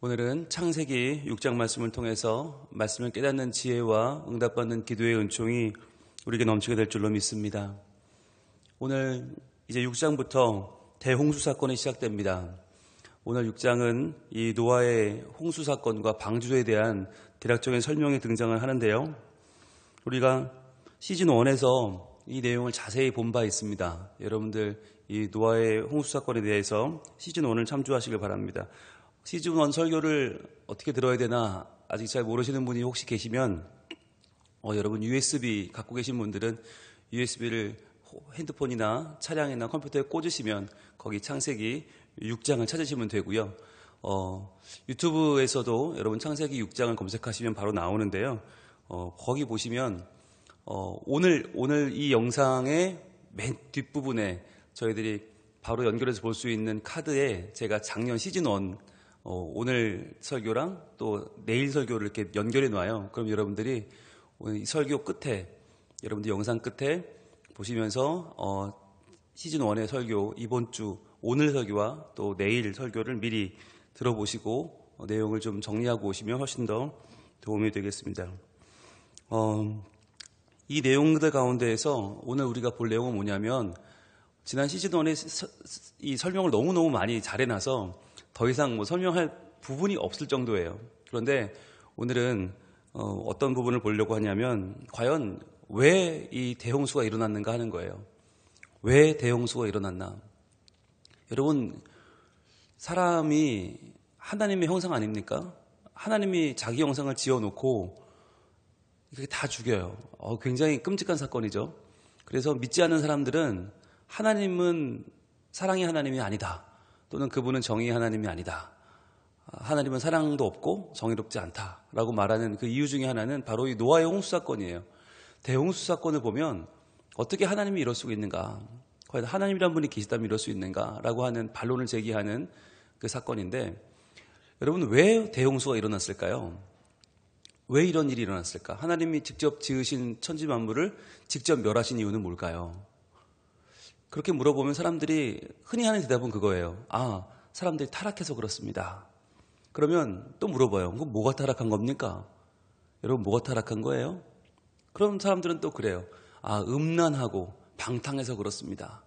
오늘은 창세기 6장 말씀을 통해서 말씀을 깨닫는 지혜와 응답받는 기도의 은총이 우리에게 넘치게 될 줄로 믿습니다. 오늘 이제 6장부터 대홍수 사건이 시작됩니다. 오늘 6장은 이 노아의 홍수 사건과 방주에 대한 대략적인 설명이 등장을 하는데요. 우리가 시즌 1에서 이 내용을 자세히 본 바 있습니다. 여러분들 이 노아의 홍수 사건에 대해서 시즌 1을 참조하시길 바랍니다. 시즌 1 설교를 어떻게 들어야 되나 아직 잘 모르시는 분이 혹시 계시면 여러분 USB 갖고 계신 분들은 USB를 핸드폰이나 차량이나 컴퓨터에 꽂으시면 거기 창세기 6장을 찾으시면 되고요. 유튜브에서도 여러분 창세기 6장을 검색하시면 바로 나오는데요. 거기 보시면 오늘 이 영상의 맨 뒷부분에 저희들이 바로 연결해서 볼 수 있는 카드에 제가 작년 시즌 1 오늘 설교랑 또 내일 설교를 이렇게 연결해 놔요. 그럼 여러분들이 오늘 이 설교 끝에, 여러분들 영상 끝에 보시면서 시즌 1의 설교, 이번 주 오늘 설교와 또 내일 설교를 미리 들어보시고 내용을 좀 정리하고 오시면 훨씬 더 도움이 되겠습니다. 이 내용들 가운데에서 오늘 우리가 볼 내용은 뭐냐면, 지난 시즌 1의 이 설명을 너무너무 많이 잘해놔서 더 이상 설명할 부분이 없을 정도예요. 그런데 오늘은 어떤 부분을 보려고 하냐면, 과연 왜 이 대홍수가 일어났는가 하는 거예요. 왜 대홍수가 일어났나? 여러분, 사람이 하나님의 형상 아닙니까? 하나님이 자기 형상을 지어놓고 이렇게 다 죽여요. 굉장히 끔찍한 사건이죠. 그래서 믿지 않는 사람들은 하나님은 사랑의 하나님이 아니다, 또는 그분은 정의의 하나님이 아니다, 하나님은 사랑도 없고 정의롭지 않다라고 말하는 그 이유 중에 하나는 바로 이 노아의 홍수 사건이에요. 대홍수 사건을 보면 어떻게 하나님이 이럴 수가 있는가, 과연 하나님이란 분이 계시다면 이럴 수 있는가라고 하는 반론을 제기하는 그 사건인데, 여러분 왜 대홍수가 일어났을까요? 왜 이런 일이 일어났을까? 하나님이 직접 지으신 천지 만물을 직접 멸하신 이유는 뭘까요? 그렇게 물어보면 사람들이 흔히 하는 대답은 그거예요. 사람들이 타락해서 그렇습니다. 그러면 또 물어봐요. 그럼 뭐가 타락한 겁니까? 여러분, 뭐가 타락한 거예요? 그럼 사람들은 또 그래요. 음란하고 방탕해서 그렇습니다.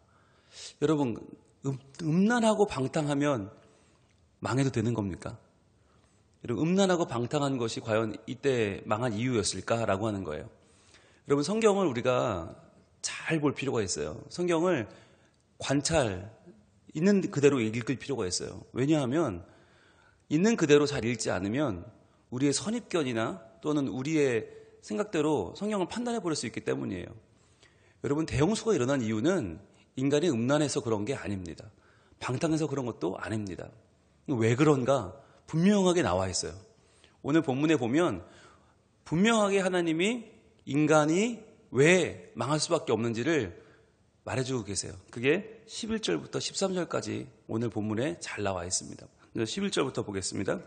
여러분, 음란하고 방탕하면 망해도 되는 겁니까? 여러분, 음란하고 방탕한 것이 과연 이때 망한 이유였을까라고 하는 거예요. 여러분, 성경을 우리가 잘 볼 필요가 있어요. 성경을 있는 그대로 읽을 필요가 있어요. 왜냐하면 있는 그대로 잘 읽지 않으면 우리의 선입견이나 또는 우리의 생각대로 성경을 판단해 버릴 수 있기 때문이에요. 여러분, 대홍수가 일어난 이유는 인간이 음란해서 그런 게 아닙니다. 방탕해서 그런 것도 아닙니다. 왜 그런가? 분명하게 나와 있어요. 오늘 본문에 보면 분명하게 하나님이 인간이 왜 망할 수밖에 없는지를 말해주고 계세요. 그게 11절부터 13절까지 오늘 본문에 잘 나와 있습니다. 11절부터 보겠습니다.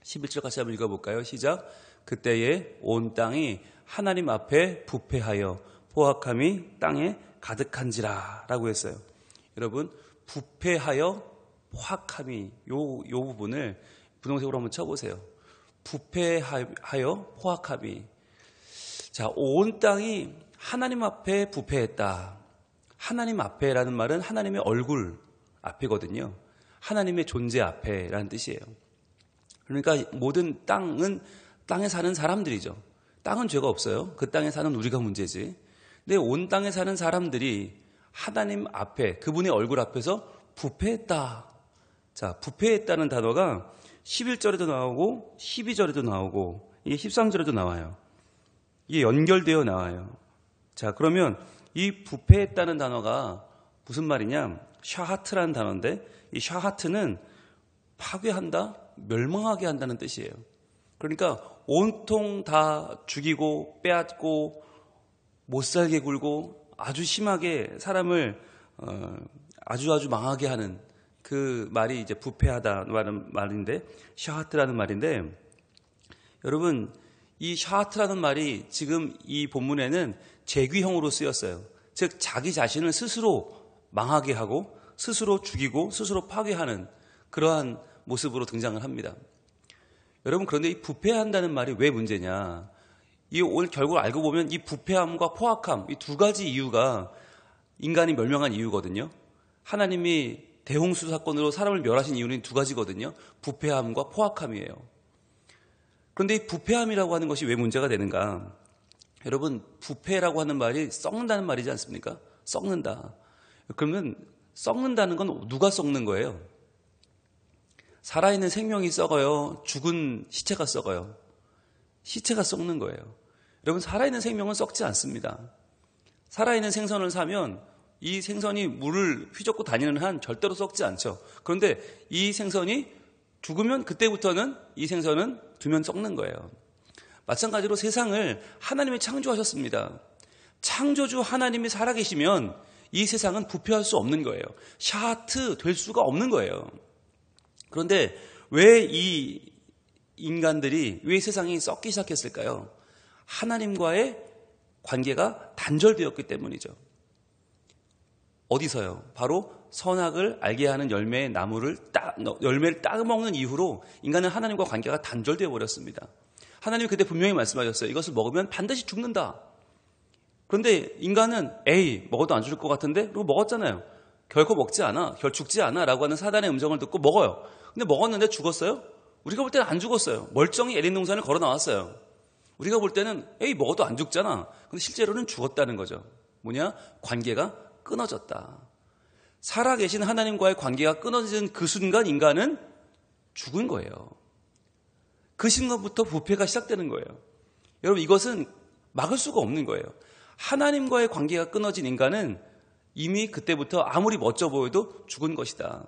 11절 같이 한번 읽어볼까요? 시작. 그때에 온 땅이 하나님 앞에 부패하여 포악함이 땅에 가득한지라 라고 했어요. 여러분, 부패하여 포악함이 요 부분을 분홍색으로 한번 쳐보세요. 부패하여 포악함이. 자, 온 땅이 하나님 앞에 부패했다. 하나님 앞에라는 말은 하나님의 얼굴 앞이거든요. 하나님의 존재 앞에라는 뜻이에요. 그러니까 모든 땅은 땅에 사는 사람들이죠. 땅은 죄가 없어요. 그 땅에 사는 우리가 문제지. 근데 온 땅에 사는 사람들이 하나님 앞에, 그분의 얼굴 앞에서 부패했다. 자, 부패했다는 단어가 11절에도 나오고 12절에도 나오고 이게 13절에도 나와요. 이게 연결되어 나와요. 자, 그러면 이 부패했다는 단어가 무슨 말이냐? 샤하트라는 단어인데, 이 샤하트는 파괴한다, 멸망하게 한다는 뜻이에요. 그러니까 온통 다 죽이고 빼앗고 못살게 굴고 아주 심하게 사람을 아주 망하게 하는 그 말이 이제 부패하다는 말인데, 샤하트라는 말인데, 여러분, 이 샤하트라는 말이 지금 이 본문에는 재귀형으로 쓰였어요. 즉 자기 자신을 스스로 망하게 하고 스스로 죽이고 스스로 파괴하는 그러한 모습으로 등장을 합니다. 여러분, 그런데 이 부패한다는 말이 왜 문제냐? 이 오늘 결국 알고 보면 이 부패함과 포악함, 이 두 가지 이유가 인간이 멸망한 이유거든요. 하나님이 대홍수 사건으로 사람을 멸하신 이유는 두 가지거든요. 부패함과 포악함이에요. 그런데 이 부패함이라고 하는 것이 왜 문제가 되는가? 여러분, 부패라고 하는 말이 썩는다는 말이지 않습니까? 썩는다. 그러면 썩는다는 건 누가 썩는 거예요? 살아있는 생명이 썩어요? 죽은 시체가 썩어요? 시체가 썩는 거예요. 여러분, 살아있는 생명은 썩지 않습니다. 살아있는 생선을 사면 이 생선이 물을 휘젓고 다니는 한 절대로 썩지 않죠. 그런데 이 생선이 죽으면 그때부터는 이 생선은 두면 썩는 거예요. 마찬가지로 세상을 하나님이 창조하셨습니다. 창조주 하나님이 살아계시면 이 세상은 부패할 수 없는 거예요. 샤하트 될 수가 없는 거예요. 그런데 왜 이 인간들이, 왜 세상이 썩기 시작했을까요? 하나님과의 관계가 단절되었기 때문이죠. 어디서요? 바로 선악을 알게 하는 열매의 열매를 따먹는 이후로 인간은 하나님과 관계가 단절되어 버렸습니다. 하나님이 그때 분명히 말씀하셨어요. 이것을 먹으면 반드시 죽는다. 그런데 인간은 에이, 먹어도 안 죽을 것 같은데? 그리고 먹었잖아요. 결코 먹지 않아, 죽지 않아 라고 하는 사단의 음성을 듣고 먹어요. 근데 먹었는데 죽었어요? 우리가 볼 때는 안 죽었어요. 멀쩡히 에덴 동산을 걸어 나왔어요. 우리가 볼 때는 에이, 먹어도 안 죽잖아. 근데 실제로는 죽었다는 거죠. 뭐냐? 관계가 끊어졌다. 살아계신 하나님과의 관계가 끊어진 그 순간 인간은 죽은 거예요. 그 순간부터 부패가 시작되는 거예요. 여러분, 이것은 막을 수가 없는 거예요. 하나님과의 관계가 끊어진 인간은 이미 그때부터 아무리 멋져 보여도 죽은 것이다.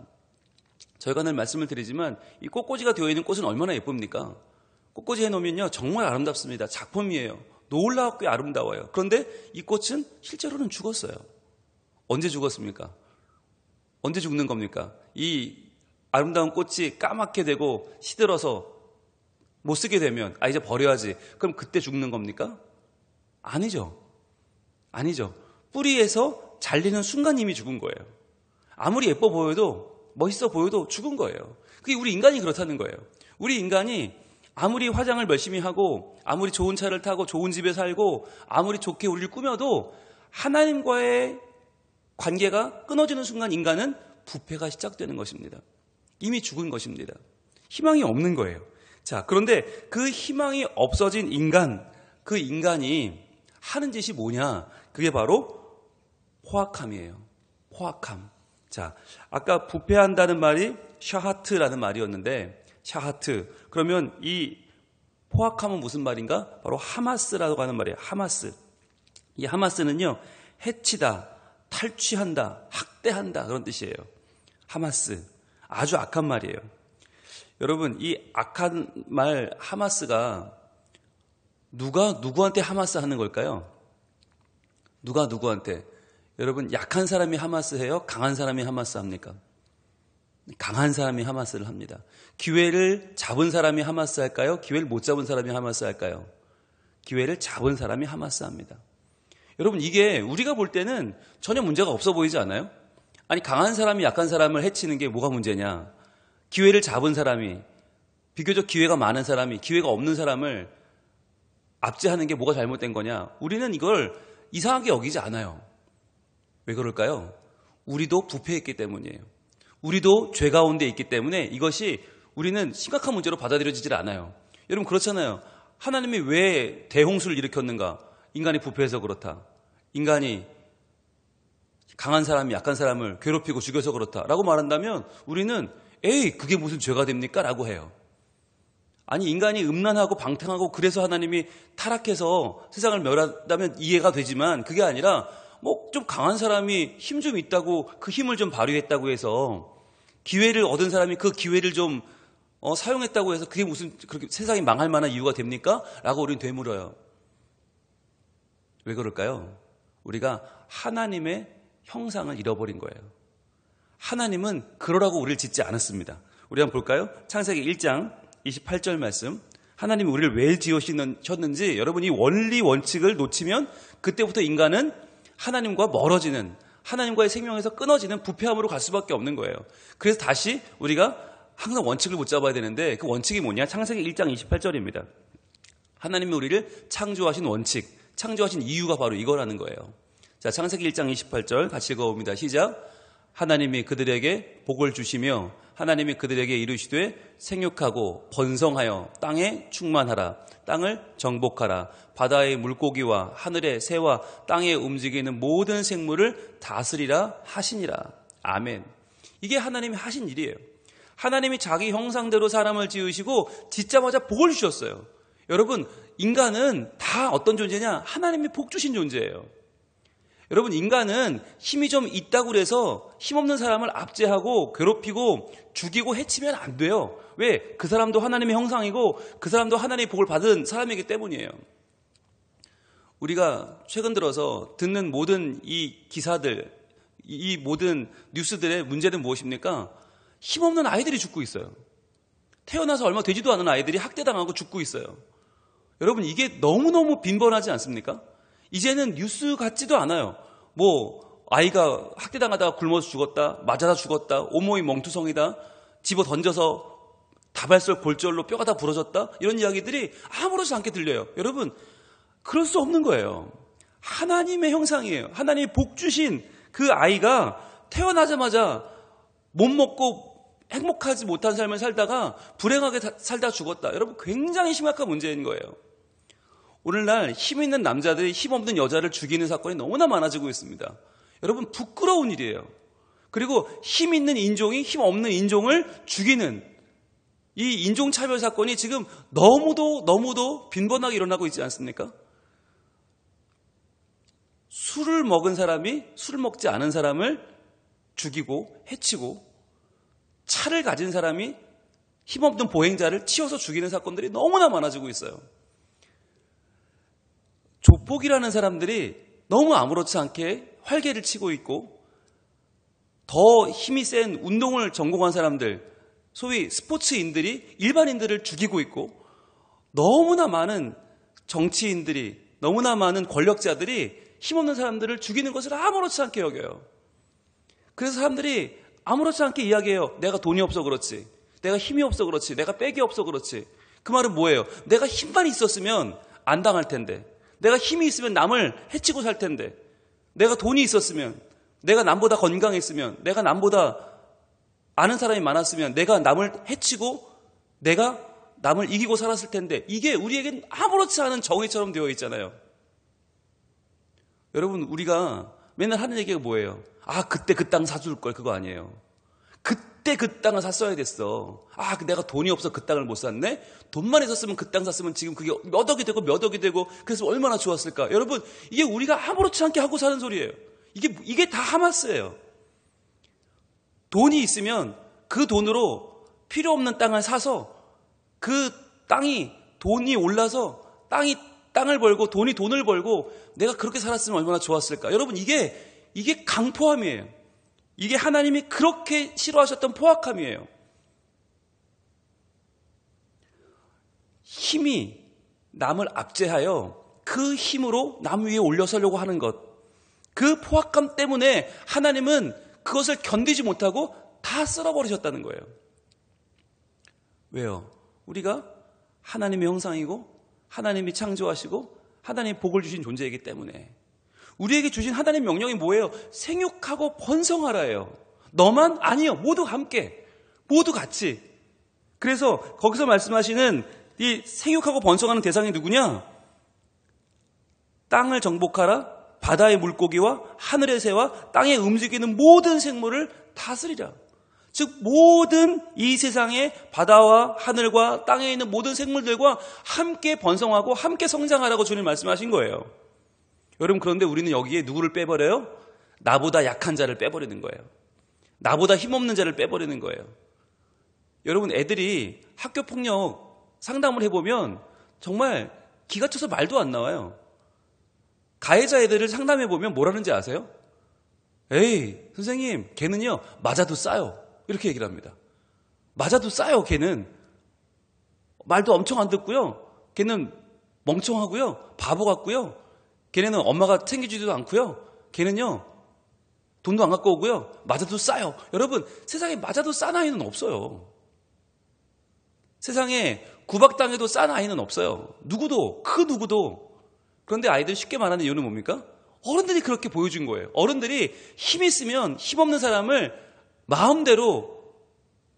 저희가 늘 말씀을 드리지만 이 꽃꽂이가 되어 있는 꽃은 얼마나 예쁩니까? 꽃꽂이 해놓으면요 정말 아름답습니다. 작품이에요. 놀랍게 아름다워요. 그런데 이 꽃은 실제로는 죽었어요. 언제 죽었습니까? 언제 죽는 겁니까? 이 아름다운 꽃이 까맣게 되고 시들어서 못 쓰게 되면 이제 버려야지. 그럼 그때 죽는 겁니까? 아니죠. 아니죠. 뿌리에서 잘리는 순간 이미 죽은 거예요. 아무리 예뻐 보여도 멋있어 보여도 죽은 거예요. 그게 우리 인간이 그렇다는 거예요. 우리 인간이 아무리 화장을 열심히 하고 아무리 좋은 차를 타고 좋은 집에 살고 아무리 좋게 우리를 꾸며도 하나님과의 관계가 끊어지는 순간 인간은 부패가 시작되는 것입니다. 이미 죽은 것입니다. 희망이 없는 거예요. 자, 그런데 그 희망이 없어진 인간, 그 인간이 하는 짓이 뭐냐? 그게 바로 포악함이에요. 포악함. 자, 아까 부패한다는 말이 샤하트라는 말이었는데, 샤하트. 그러면 이 포악함은 무슨 말인가? 바로 하마스라고 하는 말이에요. 하마스. 이 하마스는요, 해치다, 탈취한다, 학대한다 그런 뜻이에요. 하마스. 아주 악한 말이에요. 여러분, 이 악한 말 하마스가 누가 누구한테 하마스 하는 걸까요? 누가 누구한테? 여러분, 약한 사람이 하마스 해요? 강한 사람이 하마스 합니까? 강한 사람이 하마스를 합니다. 기회를 잡은 사람이 하마스 할까요? 기회를 못 잡은 사람이 하마스 할까요? 기회를 잡은 사람이 하마스 합니다. 여러분, 이게 우리가 볼 때는 전혀 문제가 없어 보이지 않아요? 아니, 강한 사람이 약한 사람을 해치는 게 뭐가 문제냐? 기회를 잡은 사람이, 비교적 기회가 많은 사람이 기회가 없는 사람을 압제하는 게 뭐가 잘못된 거냐? 우리는 이걸 이상하게 여기지 않아요. 왜 그럴까요? 우리도 부패했기 때문이에요. 우리도 죄 가운데 있기 때문에 이것이 우리는 심각한 문제로 받아들여지질 않아요. 여러분, 그렇잖아요. 하나님이 왜 대홍수를 일으켰는가? 인간이 부패해서 그렇다. 인간이 강한 사람이 약한 사람을 괴롭히고 죽여서 그렇다라고 말한다면 우리는 에이, 그게 무슨 죄가 됩니까? 라고 해요. 아니, 인간이 음란하고 방탕하고 그래서 하나님이 타락해서 세상을 멸한다면 이해가 되지만 그게 아니라 뭐 좀 강한 사람이 힘 좀 있다고 그 힘을 좀 발휘했다고 해서 기회를 얻은 사람이 그 기회를 좀 사용했다고 해서 그게 무슨 그렇게 세상이 망할 만한 이유가 됩니까? 라고 우리는 되물어요. 왜 그럴까요? 우리가 하나님의 형상을 잃어버린 거예요. 하나님은 그러라고 우리를 짓지 않았습니다. 우리 한번 볼까요? 창세기 1장 28절 말씀. 하나님이 우리를 왜 지으셨는지 여러분이 원리 원칙을 놓치면 그때부터 인간은 하나님과 멀어지는, 하나님과의 생명에서 끊어지는 부패함으로 갈 수밖에 없는 거예요. 그래서 다시 우리가 항상 원칙을 붙잡아야 되는데 그 원칙이 뭐냐? 창세기 1장 28절입니다. 하나님이 우리를 창조하신 원칙, 창조하신 이유가 바로 이거라는 거예요. 자, 창세기 1장 28절 같이 읽어봅니다. 시작. 하나님이 그들에게 복을 주시며 하나님이 그들에게 이르시되 생육하고 번성하여 땅에 충만하라. 땅을 정복하라. 바다의 물고기와 하늘의 새와 땅에 움직이는 모든 생물을 다스리라 하시니라. 아멘. 이게 하나님이 하신 일이에요. 하나님이 자기 형상대로 사람을 지으시고 짓자마자 복을 주셨어요. 여러분, 인간은 다 어떤 존재냐? 하나님이 복 주신 존재예요. 여러분, 인간은 힘이 좀 있다고 그래서 힘없는 사람을 압제하고 괴롭히고 죽이고 해치면 안 돼요. 왜? 그 사람도 하나님의 형상이고 그 사람도 하나님의 복을 받은 사람이기 때문이에요. 우리가 최근 들어서 듣는 모든 이 기사들, 이 모든 뉴스들의 문제는 무엇입니까? 힘없는 아이들이 죽고 있어요. 태어나서 얼마 되지도 않은 아이들이 학대당하고 죽고 있어요. 여러분, 이게 너무너무 빈번하지 않습니까? 이제는 뉴스 같지도 않아요. 아이가 학대당하다가 굶어서 죽었다, 맞아서 죽었다, 온몸이 멍투성이다, 집어 던져서 다발설 골절로 뼈가 다 부러졌다, 이런 이야기들이 아무렇지 않게 들려요. 여러분, 그럴 수 없는 거예요. 하나님의 형상이에요. 하나님이 복 주신 그 아이가 태어나자마자 못 먹고 행복하지 못한 삶을 살다가 불행하게 살다 죽었다. 여러분, 굉장히 심각한 문제인 거예요. 오늘날 힘 있는 남자들이 힘 없는 여자를 죽이는 사건이 너무나 많아지고 있습니다. 여러분, 부끄러운 일이에요. 그리고 힘 있는 인종이 힘 없는 인종을 죽이는 이 인종차별 사건이 지금 너무도 빈번하게 일어나고 있지 않습니까? 술을 먹은 사람이 술을 먹지 않은 사람을 죽이고 해치고, 차를 가진 사람이 힘없는 보행자를 치워서 죽이는 사건들이 너무나 많아지고 있어요. 조폭이라는 사람들이 너무 아무렇지 않게 활개를 치고 있고, 더 힘이 센 운동을 전공한 사람들, 소위 스포츠인들이 일반인들을 죽이고 있고, 너무나 많은 정치인들이, 너무나 많은 권력자들이 힘없는 사람들을 죽이는 것을 아무렇지 않게 여겨요. 그래서 사람들이 아무렇지 않게 이야기해요. 내가 돈이 없어 그렇지, 내가 힘이 없어 그렇지, 내가 빽이 없어 그렇지. 그 말은 뭐예요? 내가 힘만 있었으면 안 당할 텐데, 내가 힘이 있으면 남을 해치고 살 텐데, 내가 돈이 있었으면, 내가 남보다 건강했으면, 내가 남보다 아는 사람이 많았으면 내가 남을 해치고 내가 남을 이기고 살았을 텐데, 이게 우리에겐 아무렇지 않은 정의처럼 되어 있잖아요. 여러분, 우리가 맨날 하는 얘기가 뭐예요? 그때 그 땅 사줄 걸, 그거 아니에요. 그때 그 땅을 샀어야 됐어. 내가 돈이 없어 그 땅을 못 샀네? 돈만 있었으면 그 땅 샀으면 지금 그게 몇 억이 되고 몇 억이 되고, 그래서 얼마나 좋았을까? 여러분, 이게 우리가 아무렇지 않게 하고 사는 소리예요. 이게 다 하마스예요. 돈이 있으면 그 돈으로 필요 없는 땅을 사서, 그 땅이 돈이 올라서 땅을 벌고 돈이 돈을 벌고 내가 그렇게 살았으면 얼마나 좋았을까? 여러분, 이게 강포함이에요. 이게 하나님이 그렇게 싫어하셨던 포악함이에요. 힘이 남을 압제하여 그 힘으로 남 위에 올려서려고 하는 것, 그 포악함 때문에 하나님은 그것을 견디지 못하고 다 쓸어버리셨다는 거예요. 왜요? 우리가 하나님의 형상이고 하나님이 창조하시고 하나님이 복을 주신 존재이기 때문에. 우리에게 주신 하나님의 명령이 뭐예요? 생육하고 번성하라예요. 너만? 아니요. 모두 함께, 모두 같이. 그래서 거기서 말씀하시는 이 생육하고 번성하는 대상이 누구냐? 땅을 정복하라, 바다의 물고기와 하늘의 새와 땅에 움직이는 모든 생물을 다스리라. 즉, 모든 이 세상의 바다와 하늘과 땅에 있는 모든 생물들과 함께 번성하고 함께 성장하라고 주님 말씀하신 거예요. 여러분, 그런데 우리는 여기에 누구를 빼버려요? 나보다 약한 자를 빼버리는 거예요. 나보다 힘없는 자를 빼버리는 거예요. 여러분, 애들이 학교폭력 상담을 해보면 정말 기가 차서 말도 안 나와요. 가해자 애들을 상담해보면 뭐라는지 아세요? 에이, 선생님, 걔는요, 맞아도 싸요. 이렇게 얘기를 합니다. 맞아도 싸요, 걔는. 말도 엄청 안 듣고요. 걔는 멍청하고요. 바보 같고요. 걔네는 엄마가 챙기지도 않고요. 걔는요, 돈도 안 갖고 오고요. 맞아도 싸요. 여러분, 세상에 맞아도 싼 아이는 없어요. 세상에 구박당해도 싼 아이는 없어요. 누구도, 그 누구도. 그런데 아이들이 쉽게 말하는 이유는 뭡니까? 어른들이 그렇게 보여준 거예요. 어른들이 힘 있으면 힘없는 사람을 마음대로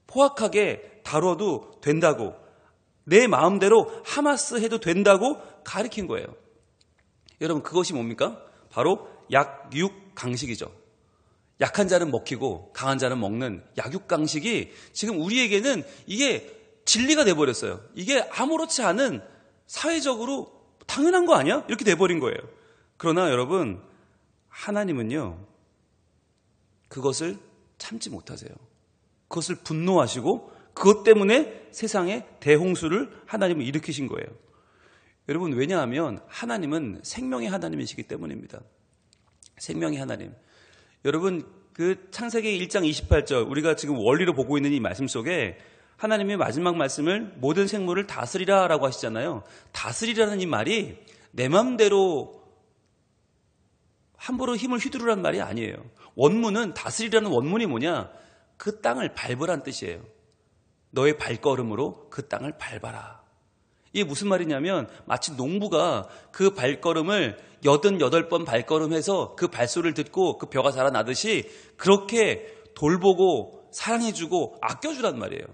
포악하게 다뤄도 된다고, 내 마음대로 하마스 해도 된다고 가르친 거예요. 여러분, 그것이 뭡니까? 바로 약육강식이죠. 약한 자는 먹히고 강한 자는 먹는 약육강식이 지금 우리에게는 이게 진리가 돼버렸어요. 이게 아무렇지 않은 사회적으로 당연한 거 아니야? 이렇게 돼버린 거예요. 그러나 여러분, 하나님은요, 그것을 참지 못하세요. 그것을 분노하시고 그것 때문에 세상에 대홍수를 하나님은 일으키신 거예요. 여러분, 왜냐하면 하나님은 생명의 하나님이시기 때문입니다. 생명의 하나님. 여러분, 그 창세기 1장 28절, 우리가 지금 원리로 보고 있는 이 말씀 속에 하나님의 마지막 말씀을 모든 생물을 다스리라 라고 하시잖아요. 다스리라는 이 말이 내 맘대로 함부로 힘을 휘두르라는 말이 아니에요. 원문은, 다스리라는 원문이 뭐냐? 그 땅을 밟으란 뜻이에요. 너의 발걸음으로 그 땅을 밟아라. 이게 무슨 말이냐면 마치 농부가 그 발걸음을 88번 발걸음해서 그 발소리를 듣고 그 벼가 자라나듯이 그렇게 돌보고 사랑해주고 아껴주란 말이에요.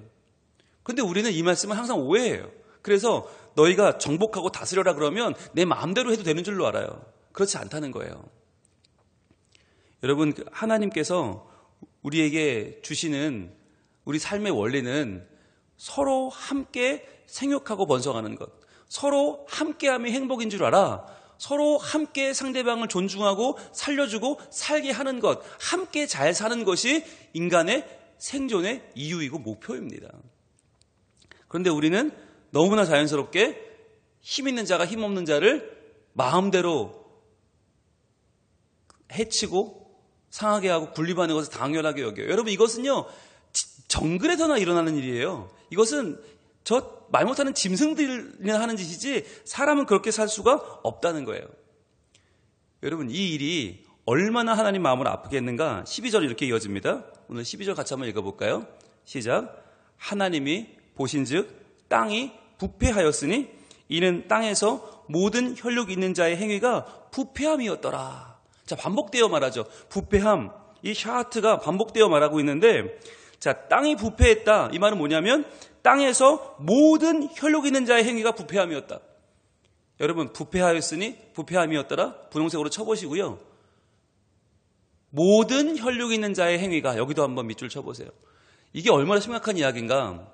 그런데 우리는 이 말씀을 항상 오해해요. 그래서 너희가 정복하고 다스려라 그러면 내 마음대로 해도 되는 줄로 알아요. 그렇지 않다는 거예요. 여러분, 하나님께서 우리에게 주시는 우리 삶의 원리는 서로 함께 생육하고 번성하는 것, 서로 함께함이 행복인 줄 알아. 서로 함께 상대방을 존중하고 살려주고 살게 하는 것, 함께 잘 사는 것이 인간의 생존의 이유이고 목표입니다. 그런데 우리는 너무나 자연스럽게 힘 있는 자가 힘 없는 자를 마음대로 해치고 상하게 하고 군림하는 것을 당연하게 여겨요. 여러분, 이것은요, 정글에서나 일어나는 일이에요. 이것은 저 말 못하는 짐승들이나 하는 짓이지 사람은 그렇게 살 수가 없다는 거예요. 여러분, 이 일이 얼마나 하나님 마음을 아프게 했는가? 12절 이렇게 이어집니다. 오늘 12절 같이 한번 읽어볼까요? 시작. 하나님이 보신즉 땅이 부패하였으니 이는 땅에서 모든 혈육 있는 자의 행위가 부패함이었더라. 자, 반복되어 말하죠. 부패함. 이 샤하트가 반복되어 말하고 있는데, 자, 땅이 부패했다. 이 말은 뭐냐면 땅에서 모든 혈육 있는 자의 행위가 부패함이었다. 여러분, 부패하였으니 부패함이었더라. 분홍색으로 쳐보시고요. 모든 혈육 있는 자의 행위가, 여기도 한번 밑줄 쳐보세요. 이게 얼마나 심각한 이야기인가.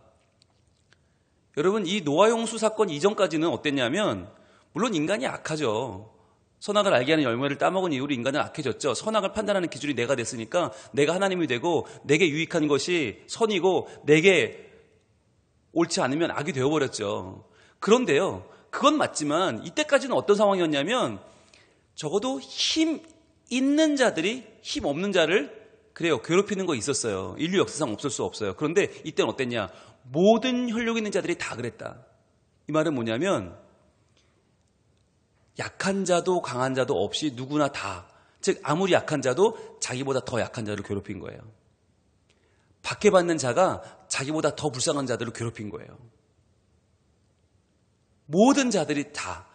여러분, 이 노아 홍수 사건 이전까지는 어땠냐면, 물론 인간이 악하죠. 선악을 알게 하는 열매를 따먹은 이후로 인간은 악해졌죠. 선악을 판단하는 기준이 내가 됐으니까 내가 하나님이 되고 내게 유익한 것이 선이고 내게 옳지 않으면 악이 되어버렸죠. 그런데요, 그건 맞지만 이때까지는 어떤 상황이었냐면 적어도 힘 있는 자들이 힘 없는 자를 그래요, 괴롭히는 거 있었어요. 인류 역사상 없을 수 없어요. 그런데 이때는 어땠냐? 모든 혈육 있는 자들이 다 그랬다. 이 말은 뭐냐면 약한 자도 강한 자도 없이 누구나 다, 즉 아무리 약한 자도 자기보다 더 약한 자를 괴롭힌 거예요. 박해받는 자가 자기보다 더 불쌍한 자들을 괴롭힌 거예요. 모든 자들이 다.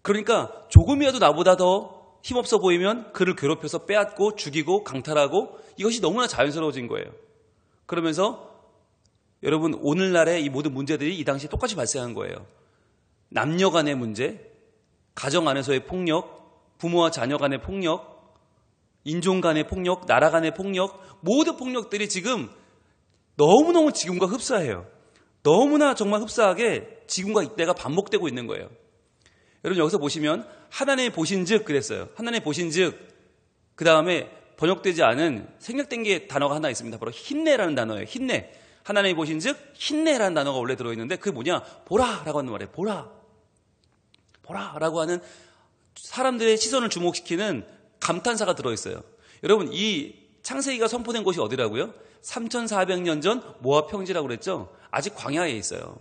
그러니까 조금이라도 나보다 더 힘없어 보이면 그를 괴롭혀서 빼앗고 죽이고 강탈하고, 이것이 너무나 자연스러워진 거예요. 그러면서 여러분, 오늘날의 이 모든 문제들이 이 당시에 똑같이 발생한 거예요. 남녀 간의 문제, 가정 안에서의 폭력, 부모와 자녀 간의 폭력, 인종 간의 폭력, 나라 간의 폭력, 모든 폭력들이 지금 너무너무 지금과 흡사해요. 너무나 정말 흡사하게 지금과 이때가 반복되고 있는 거예요. 여러분, 여기서 보시면 하나님의 보신즉 그랬어요. 하나님의 보신즉, 그 다음에 번역되지 않은 생략된 게 단어가 하나 있습니다. 바로 힘내라는 단어예요. 힘내. 하나님의 보신즉 힘내라는 단어가 원래 들어있는데 그게 뭐냐? 보라라고 하는 말이에요. 보라라고 하는 사람들의 시선을 주목시키는 감탄사가 들어있어요. 여러분, 이 창세기가 선포된 곳이 어디라고요? 3400년 전 모압 평지라고 그랬죠? 아직 광야에 있어요.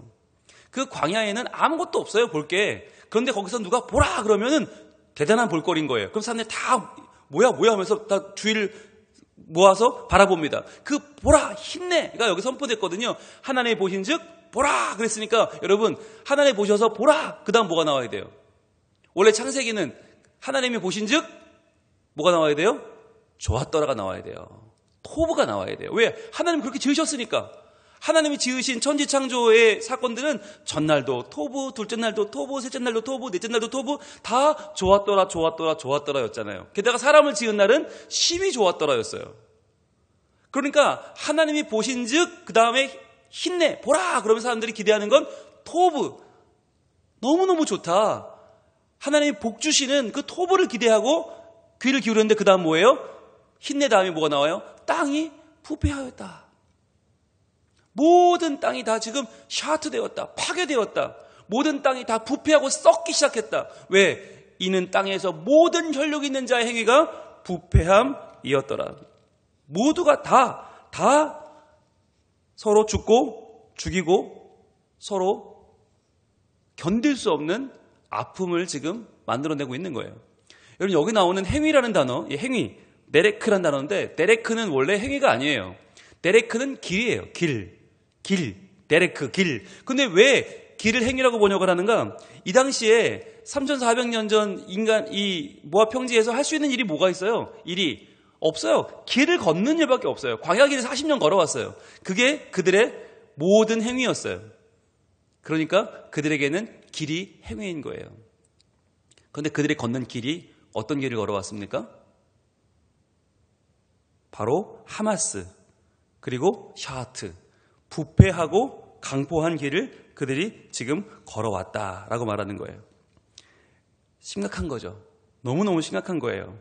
그 광야에는 아무것도 없어요, 볼 게. 그런데 거기서 누가 보라 그러면은 대단한 볼거리인 거예요. 그럼 사람들이 다 뭐야 하면서 다 주위를 모아서 바라봅니다. 그 보라, 힘내가 여기 선포됐거든요. 하나님의 보신즉 보라 그랬으니까 여러분 하나님 보셔서 보라 그 다음 뭐가 나와야 돼요? 원래 창세기는 하나님이 보신즉 뭐가 나와야 돼요? 좋았더라가 나와야 돼요. 토브가 나와야 돼요. 왜? 하나님 그렇게 지으셨으니까. 하나님이 지으신 천지창조의 사건들은 전날도 토브, 둘째 날도 토브, 셋째 날도 토브, 넷째 날도 토브 다 좋았더라 좋았더라 좋았더라 였잖아요. 게다가 사람을 지은 날은 심히 좋았더라 였어요. 그러니까 하나님이 보신즉 그 다음에 힘내 보라 그러면 사람들이 기대하는 건 토브 너무너무 좋다. 하나님이 복 주시는 그 토브를 기대하고 귀를 기울였는데 그 다음 뭐예요? 힘내 다음에 뭐가 나와요? 땅이 부패하였다. 모든 땅이 다 지금 샤트되었다. 파괴되었다. 모든 땅이 다 부패하고 썩기 시작했다. 왜? 이는 땅에서 모든 혈육이 있는 자의 행위가 부패함이었더라. 모두가 다 서로 죽고 죽이고 서로 견딜 수 없는 아픔을 지금 만들어내고 있는 거예요. 여러분 여기 나오는 행위라는 단어, 이 행위, 데레크라는 단어인데 데레크는 원래 행위가 아니에요. 데레크는 길이에요. 길, 데레크, 길. 근데 왜 길을 행위라고 번역을 하는가? 이 당시에 3400년 전 인간 이 모압 평지에서 할 수 있는 일이 뭐가 있어요? 일이 없어요. 길을 걷는 일밖에 없어요. 광야길을 40년 걸어왔어요. 그게 그들의 모든 행위였어요. 그러니까 그들에게는 길이 행위인 거예요. 그런데 그들이 걷는 길이 어떤 길을 걸어왔습니까? 바로 하마스 그리고 샤하트 부패하고 강포한 길을 그들이 지금 걸어왔다라고 말하는 거예요. 심각한 거죠. 너무너무 심각한 거예요.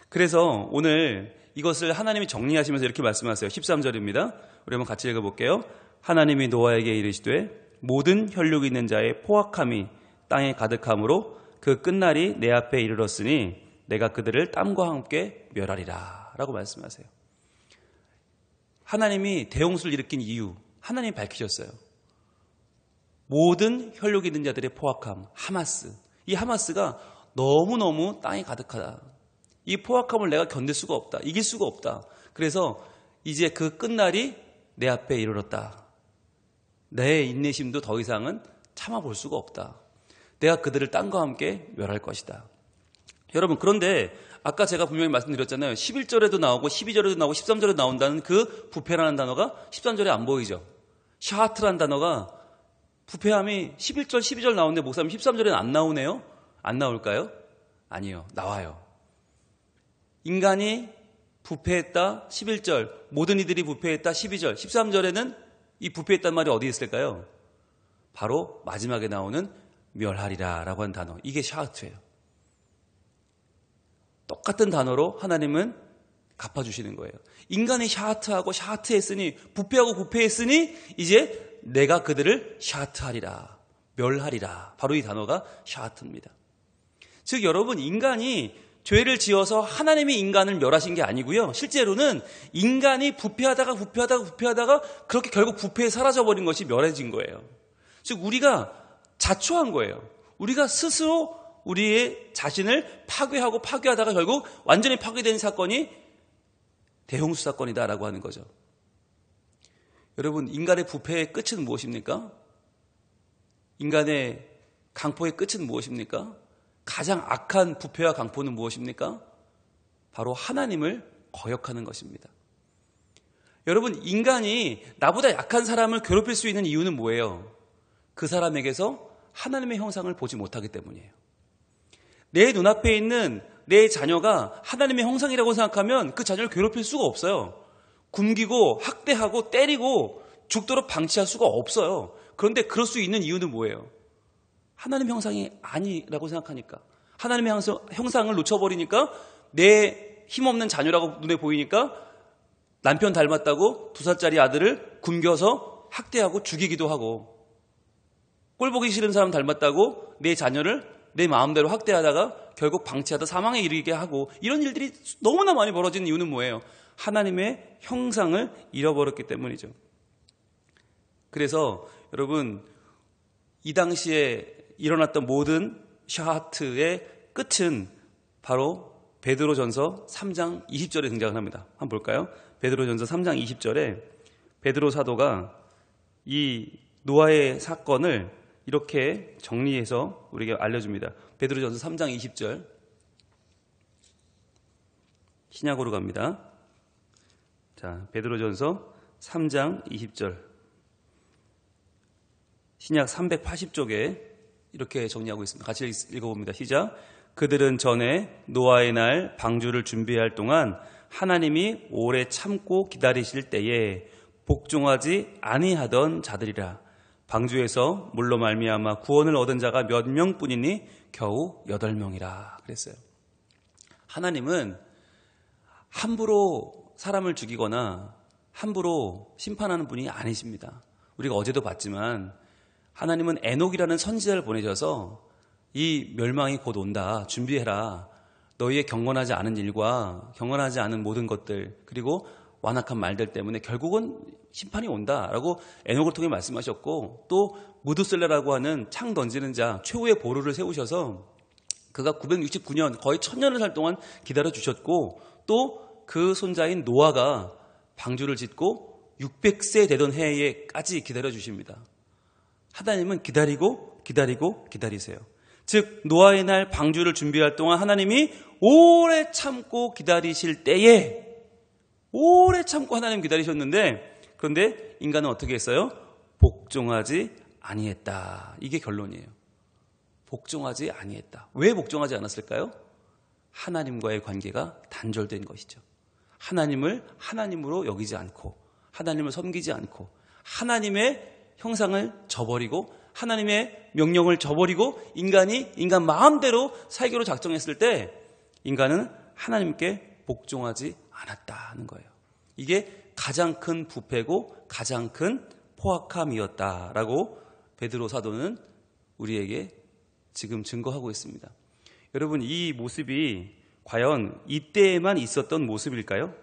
그래서 오늘 이것을 하나님이 정리하시면서 이렇게 말씀하세요. 13절입니다. 우리 한번 같이 읽어볼게요. 하나님이 노아에게 이르시되 모든 혈육 있는 자의 포악함이 땅에 가득함으로 그 끝날이 내 앞에 이르렀으니 내가 그들을 땀과 함께 멸하리라 라고 말씀하세요. 하나님이 대홍수를 일으킨 이유 하나님이 밝히셨어요. 모든 혈육 있는 자들의 포악함 하마스, 이 하마스가 너무너무 땅에 가득하다. 이 포악함을 내가 견딜 수가 없다. 이길 수가 없다. 그래서 이제 그 끝날이 내 앞에 이르렀다. 내 인내심도 더 이상은 참아볼 수가 없다. 내가 그들을 땅과 함께 멸할 것이다. 여러분 그런데 아까 제가 분명히 말씀드렸잖아요. 11절에도 나오고 12절에도 나오고 13절에도 나온다는 그 부패라는 단어가 13절에 안 보이죠. 샤하트라는 단어가 부패함이 11절 12절 나오는데 목사님 13절에는 안 나오네요. 안 나올까요? 아니요. 나와요. 인간이 부패했다 11절, 모든 이들이 부패했다 12절, 13절에는 이 부패했단 말이 어디에 있을까요? 바로 마지막에 나오는 멸하리라 라고 한 단어, 이게 샤하트예요. 똑같은 단어로 하나님은 갚아주시는 거예요. 인간이 샤하트하고 샤하트했으니 부패하고 부패했으니 이제 내가 그들을 샤하트하리라, 멸하리라. 바로 이 단어가 샤하트입니다. 즉 여러분 인간이 죄를 지어서 하나님이 인간을 멸하신 게 아니고요. 실제로는 인간이 부패하다가 그렇게 결국 부패에 사라져버린 것이 멸해진 거예요. 즉 우리가 자초한 거예요. 우리가 스스로 우리의 자신을 파괴하다가 결국 완전히 파괴된 사건이 대홍수 사건이다라고 하는 거죠. 여러분 인간의 부패의 끝은 무엇입니까? 인간의 강포의 끝은 무엇입니까? 가장 악한 부패와 강포는 무엇입니까? 바로 하나님을 거역하는 것입니다. 여러분 인간이 나보다 약한 사람을 괴롭힐 수 있는 이유는 뭐예요? 그 사람에게서 하나님의 형상을 보지 못하기 때문이에요. 내 눈앞에 있는 내 자녀가 하나님의 형상이라고 생각하면 그 자녀를 괴롭힐 수가 없어요. 굶기고 학대하고 때리고 죽도록 방치할 수가 없어요. 그런데 그럴 수 있는 이유는 뭐예요? 하나님 형상이 아니라고 생각하니까, 하나님의 형상을 놓쳐버리니까 내 힘없는 자녀라고 눈에 보이니까 남편 닮았다고 2살짜리 아들을 굶겨서 학대하고 죽이기도 하고, 꼴보기 싫은 사람 닮았다고 내 자녀를 내 마음대로 학대하다가 결국 방치하다 사망에 이르게 하고, 이런 일들이 너무나 많이 벌어지는 이유는 뭐예요? 하나님의 형상을 잃어버렸기 때문이죠. 그래서 여러분 이 당시에 일어났던 모든 샤하트의 끝은 바로 베드로전서 3장 20절에 등장을 합니다. 한번 볼까요? 베드로전서 3장 20절에 베드로 사도가 이 노아의 사건을 이렇게 정리해서 우리에게 알려줍니다. 베드로전서 3장 20절. 신약으로 갑니다. 자, 베드로전서 3장 20절. 신약 380쪽에 이렇게 정리하고 있습니다. 같이 읽어봅니다. 시작. 그들은 전에 노아의 날 방주를 준비할 동안 하나님이 오래 참고 기다리실 때에 복종하지 아니하던 자들이라. 방주에서 물로 말미암아 구원을 얻은 자가 몇 명뿐이니 겨우 8명이라 그랬어요. 하나님은 함부로 사람을 죽이거나 함부로 심판하는 분이 아니십니다. 우리가 어제도 봤지만 하나님은 에녹이라는 선지자를 보내셔서 이 멸망이 곧 온다. 준비해라. 너희의 경건하지 않은 일과 경건하지 않은 모든 것들 그리고 완악한 말들 때문에 결국은 심판이 온다라고 에녹을 통해 말씀하셨고, 또 무드셀라라고 하는 창 던지는 자 최후의 보루를 세우셔서 그가 969년 거의 1000년을 살 동안 기다려주셨고, 또 그 손자인 노아가 방주를 짓고 600세 되던 해에까지 기다려주십니다. 하나님은 기다리세요. 즉 노아의 날 방주를 준비할 동안 하나님이 오래 참고 기다리실 때에, 오래 참고 하나님 기다리셨는데, 그런데 인간은 어떻게 했어요? 복종하지 아니했다. 이게 결론이에요. 복종하지 아니했다. 왜 복종하지 않았을까요? 하나님과의 관계가 단절된 것이죠. 하나님을 하나님으로 여기지 않고, 하나님을 섬기지 않고, 하나님의 형상을 저버리고, 하나님의 명령을 저버리고 인간 마음대로 살기로 작정했을 때 인간은 하나님께 복종하지 않았다는 거예요. 이게 가장 큰 부패고 가장 큰 포악함이었다라고 베드로 사도는 우리에게 지금 증거하고 있습니다. 여러분, 이 모습이 과연 이때에만 있었던 모습일까요?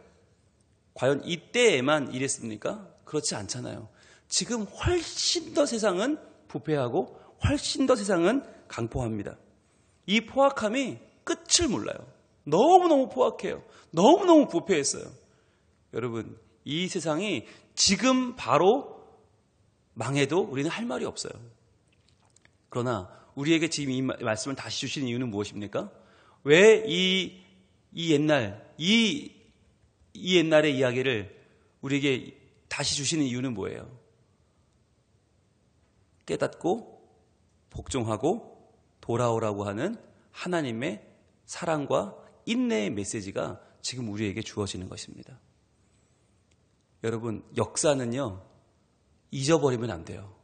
과연 이때에만 이랬습니까? 그렇지 않잖아요. 지금 훨씬 더 세상은 부패하고 훨씬 더 세상은 강포합니다. 이 포악함이 끝을 몰라요. 너무너무 포악해요. 너무너무 부패했어요. 여러분, 이 세상이 지금 바로 망해도 우리는 할 말이 없어요. 그러나 우리에게 지금 이 말씀을 다시 주신 이유는 무엇입니까? 왜 이 옛날의 이야기를 우리에게 다시 주시는 이유는 뭐예요? 깨닫고 복종하고 돌아오라고 하는 하나님의 사랑과 인내의 메시지가 지금 우리에게 주어지는 것입니다. 여러분, 역사는요, 잊어버리면 안 돼요.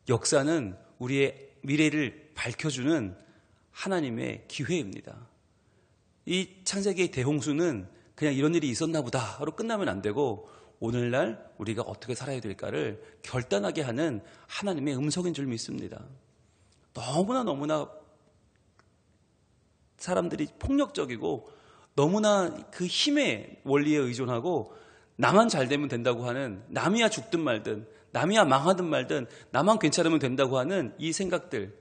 역사는 우리의 미래를 밝혀주는 하나님의 기회입니다. 이 창세기의 대홍수는 그냥 이런 일이 있었나 보다 하고 끝나면 안 되고, 오늘날 우리가 어떻게 살아야 될까를 결단하게 하는 하나님의 음성인 줄 믿습니다. 너무나 사람들이 폭력적이고 너무나 그 힘의 원리에 의존하고 나만 잘 되면 된다고 하는, 남이야 죽든 말든 남이야 망하든 말든 나만 괜찮으면 된다고 하는 이 생각들,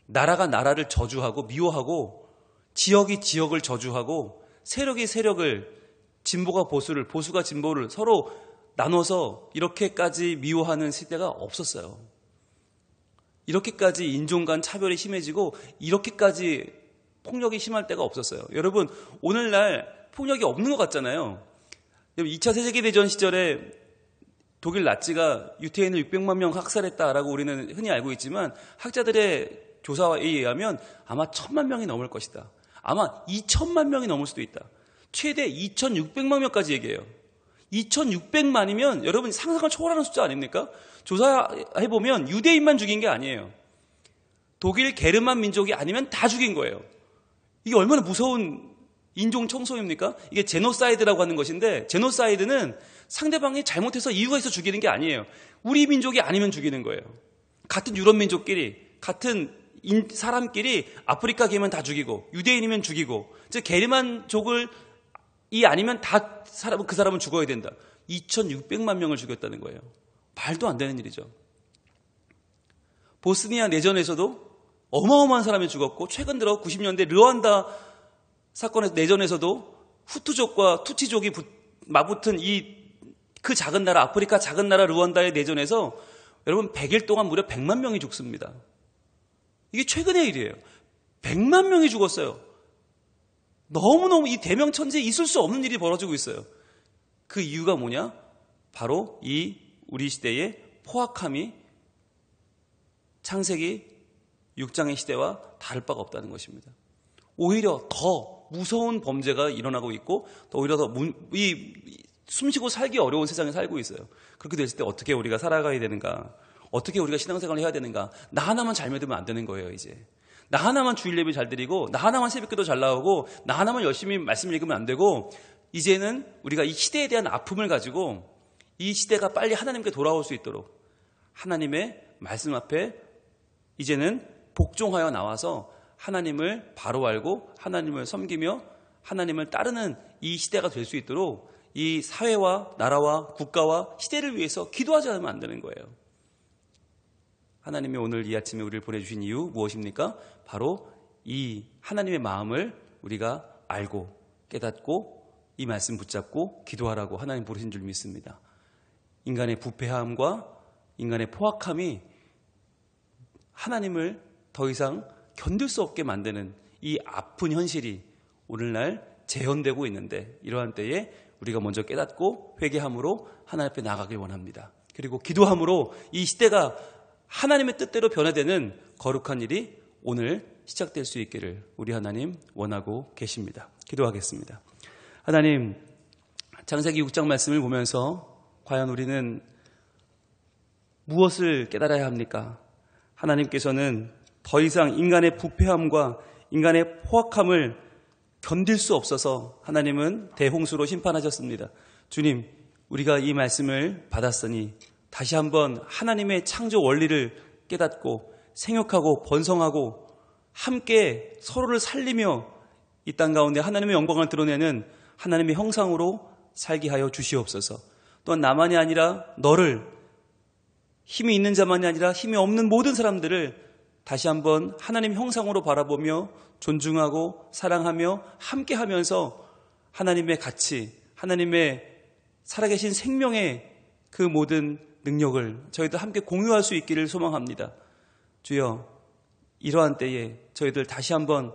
나라가 나라를 저주하고 미워하고 지역이 지역을 저주하고 세력이 세력을, 진보가 보수를, 보수가 진보를 서로 나눠서 이렇게까지 미워하는 시대가 없었어요. 이렇게까지 인종 간 차별이 심해지고 이렇게까지 폭력이 심할 때가 없었어요. 여러분, 오늘날 폭력이 없는 것 같잖아요. 2차 세계대전 시절에 독일 나치가 유태인을 600만 명 학살했다라고 우리는 흔히 알고 있지만, 학자들의 조사에 의하면 아마 1000만 명이 넘을 것이다. 아마 2000만 명이 넘을 수도 있다. 최대 2600만 명까지 얘기해요. 2600만이면 여러분 상상을 초월하는 숫자 아닙니까? 조사해보면 유대인만 죽인 게 아니에요. 독일 게르만 민족이 아니면 다 죽인 거예요. 이게 얼마나 무서운 인종 청소입니까? 이게 제노사이드라고 하는 것인데, 제노사이드는 상대방이 잘못해서 이유가 있어 죽이는 게 아니에요. 우리 민족이 아니면 죽이는 거예요. 같은 유럽 민족끼리, 같은 사람끼리 아프리카계면 다 죽이고, 유대인이면 죽이고, 즉 게르만족을 이 아니면 다 그 사람은 죽어야 된다. 2600만 명을 죽였다는 거예요. 말도 안 되는 일이죠. 보스니아 내전에서도 어마어마한 사람이 죽었고, 최근 들어 90년대 르완다 사건의 내전에서도 후투족과 투치족이 맞붙은 그 작은 나라, 아프리카 작은 나라 르완다의 내전에서 여러분 100일 동안 무려 100만 명이 죽습니다. 이게 최근의 일이에요. 100만 명이 죽었어요. 너무너무 이 대명천지에 있을 수 없는 일이 벌어지고 있어요. 그 이유가 뭐냐? 바로 이 우리 시대의 포악함이 창세기 6장의 시대와 다를 바가 없다는 것입니다. 오히려 더 무서운 범죄가 일어나고 있고 또 오히려 더 숨쉬고 살기 어려운 세상에 살고 있어요. 그렇게 됐을 때 어떻게 우리가 살아가야 되는가? 어떻게 우리가 신앙생활을 해야 되는가? 나 하나만 잘 믿으면 안 되는 거예요. 이제 나 하나만 주일 예배 잘 드리고 나 하나만 새벽기도 잘 나오고 나 하나만 열심히 말씀 읽으면 안 되고 이제는 우리가 이 시대에 대한 아픔을 가지고 이 시대가 빨리 하나님께 돌아올 수 있도록 하나님의 말씀 앞에 이제는 복종하여 나와서 하나님을 바로 알고 하나님을 섬기며 하나님을 따르는 이 시대가 될 수 있도록 이 사회와 나라와 국가와 시대를 위해서 기도하지 않으면 안 되는 거예요. 하나님이 오늘 이 아침에 우리를 보내주신 이유 무엇입니까? 바로 이 하나님의 마음을 우리가 알고 깨닫고 이 말씀 붙잡고 기도하라고 하나님 부르신 줄 믿습니다. 인간의 부패함과 인간의 포악함이 하나님을 더 이상 견딜 수 없게 만드는 이 아픈 현실이 오늘날 재현되고 있는데 이러한 때에 우리가 먼저 깨닫고 회개함으로 하나님 앞에 나가길 원합니다. 그리고 기도함으로 이 시대가 하나님의 뜻대로 변화되는 거룩한 일이 오늘 시작될 수 있기를 우리 하나님 원하고 계십니다. 기도하겠습니다. 하나님, 창세기 6장 말씀을 보면서 과연 우리는 무엇을 깨달아야 합니까? 하나님께서는 더 이상 인간의 부패함과 인간의 포악함을 견딜 수 없어서 하나님은 대홍수로 심판하셨습니다. 주님, 우리가 이 말씀을 받았으니 다시 한번 하나님의 창조 원리를 깨닫고 생육하고 번성하고 함께 서로를 살리며 이 땅 가운데 하나님의 영광을 드러내는 하나님의 형상으로 살게 하여 주시옵소서. 또한 나만이 아니라 너를, 힘이 있는 자만이 아니라 힘이 없는 모든 사람들을 다시 한번 하나님 형상으로 바라보며 존중하고 사랑하며 함께하면서 하나님의 가치, 하나님의 살아계신 생명의 그 모든 능력을 저희들 함께 공유할 수 있기를 소망합니다. 주여, 이러한 때에 저희들 다시 한번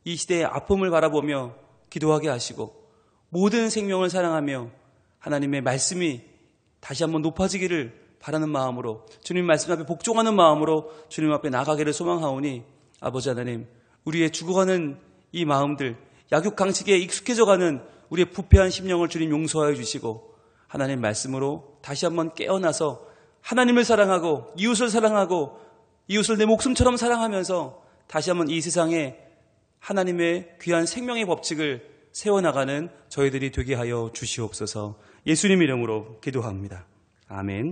이 시대의 아픔을 바라보며 기도하게 하시고 모든 생명을 사랑하며 하나님의 말씀이 다시 한번 높아지기를 바라는 마음으로 주님 말씀 앞에 복종하는 마음으로 주님 앞에 나가기를 소망하오니 아버지 하나님, 우리의 죽어가는 이 마음들, 약육강식에 익숙해져가는 우리의 부패한 심령을 주님 용서하여 주시고 하나님 말씀으로 다시 한번 깨어나서 하나님을 사랑하고 이웃을 내 목숨처럼 사랑하면서 다시 한번 이 세상에 하나님의 귀한 생명의 법칙을 세워나가는 저희들이 되게 하여 주시옵소서. 예수님 이름으로 기도합니다. 아멘.